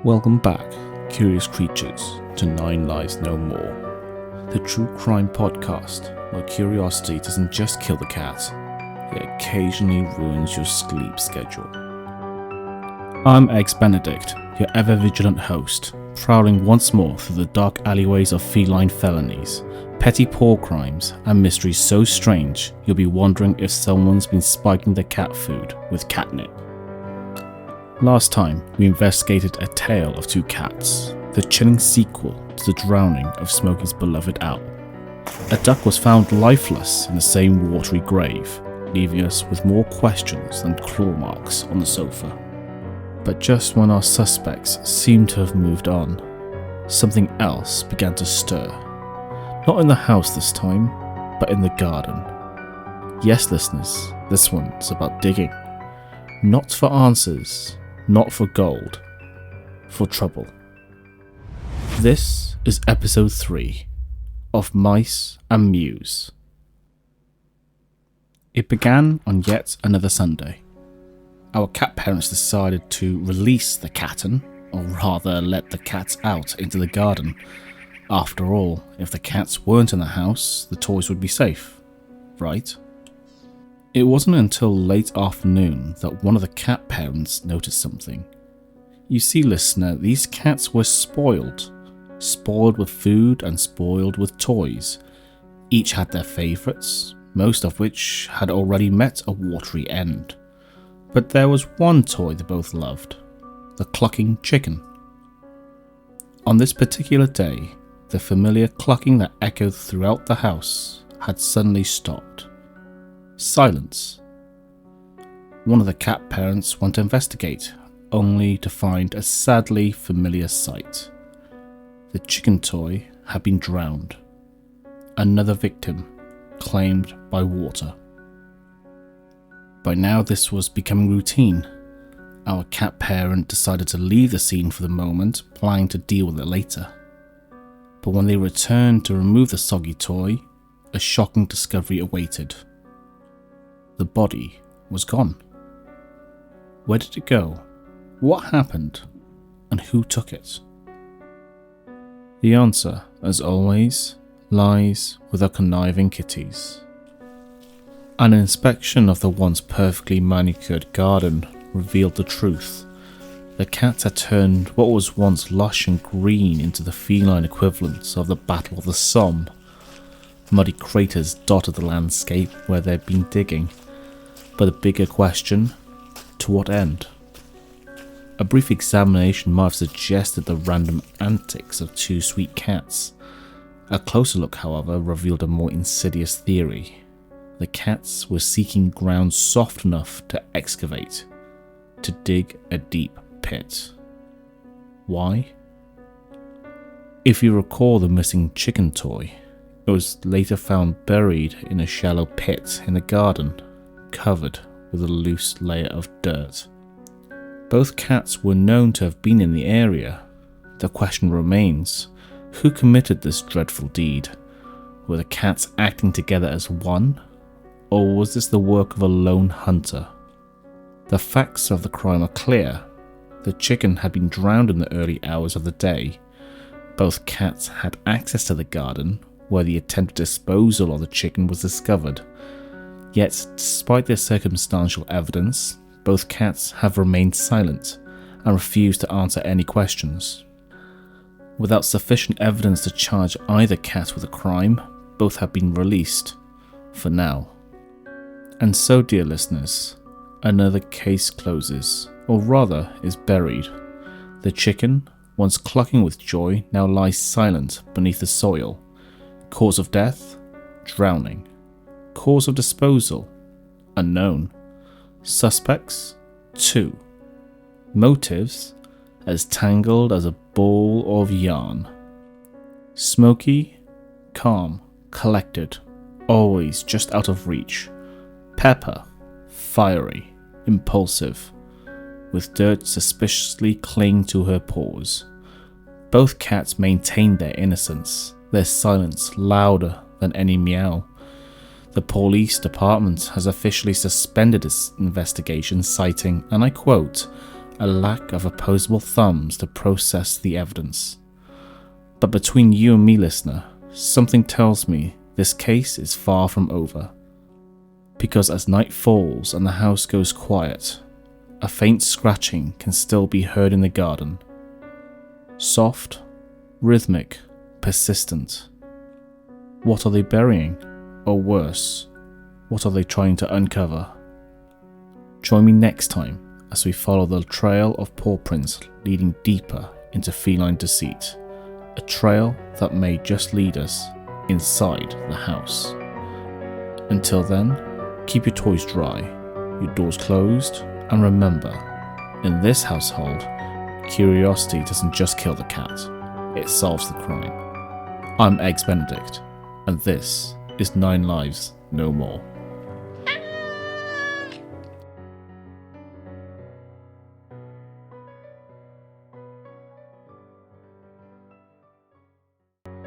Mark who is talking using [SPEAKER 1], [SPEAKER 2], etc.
[SPEAKER 1] Welcome back, curious creatures, to Nine Lives No More, the true crime podcast where curiosity doesn't just kill the cat, it occasionally ruins your sleep schedule. I'm Eggs Benedict, your ever-vigilant host, prowling once more through the dark alleyways of feline felonies, petty paw crimes, and mysteries so strange you'll be wondering if someone's been spiking their cat food with catnip. Last time, we investigated A Tale of Two Cats, the chilling sequel to the drowning of Smokey's beloved owl. A duck was found lifeless in the same watery grave, leaving us with more questions than claw marks on the sofa. But just when our suspects seemed to have moved on, something else began to stir. Not in the house this time, but in the garden. Yes, listeners, this one's about digging. Not for answers, not for gold, for trouble. This is episode 3 of Mice and Mews. It began on yet another Sunday. Our cat parents decided to release the catten, or rather let the cats out into the garden. After all, if the cats weren't in the house, the toys would be safe, right? It wasn't until late afternoon that one of the cat parents noticed something. You see, listener, these cats were spoiled with food and spoiled with toys. Each had their favourites, most of which had already met a watery end. But there was one toy they both loved, the clucking chicken. On this particular day, the familiar clucking that echoed throughout the house had suddenly stopped. Silence. One of the cat parents went to investigate, only to find a sadly familiar sight. The chicken toy had been drowned. Another victim claimed by water. By now this was becoming routine. Our cat parent decided to leave the scene for the moment, planning to deal with it later. But when they returned to remove the soggy toy, a shocking discovery awaited. The body was gone. Where did it go? What happened? And who took it? The answer, as always, lies with our conniving kitties. An inspection of the once perfectly manicured garden revealed the truth. The cats had turned what was once lush and green into the feline equivalents of the Battle of the Somme. Muddy craters dotted the landscape where they'd been digging. But the bigger question, to what end? A brief examination might have suggested the random antics of two sweet cats. A closer look, however, revealed a more insidious theory. The cats were seeking ground soft enough to excavate, to dig a deep pit. Why? If you recall the missing chicken toy, it was later found buried in a shallow pit in the garden, covered with a loose layer of dirt. Both cats were known to have been in the area. The question remains, who committed this dreadful deed? Were the cats acting together as one? Or was this the work of a lone hunter? The facts of the crime are clear. The chicken had been drowned in the early hours of the day. Both cats had access to the garden, where the attempted disposal of the chicken was discovered. Yet, despite their circumstantial evidence, both cats have remained silent and refused to answer any questions. Without sufficient evidence to charge either cat with a crime, both have been released, for now. And so, dear listeners, another case closes, or rather is buried. The chicken, once clucking with joy, now lies silent beneath the soil. Cause of death? Drowning. Cause of disposal? Unknown. Suspects? 2. Motives? As tangled as a ball of yarn. Smokey? Calm, collected, always just out of reach. Pepper? Fiery, impulsive, with dirt suspiciously clinging to her paws. Both cats maintained their innocence, their silence louder than any meow. The police department has officially suspended its investigation, citing, and I quote, a lack of opposable thumbs to process the evidence. But between you and me, listener, something tells me this case is far from over. Because as night falls and the house goes quiet, a faint scratching can still be heard in the garden. Soft, rhythmic, persistent. What are they burying? Or worse, what are they trying to uncover? Join me next time as we follow the trail of paw prints leading deeper into feline deceit, a trail that may just lead us inside the house. Until then, keep your toys dry, your doors closed, and remember, in this household, curiosity doesn't just kill the cat, it solves the crime. I'm Eggs Benedict, and this is 9 Lives No More.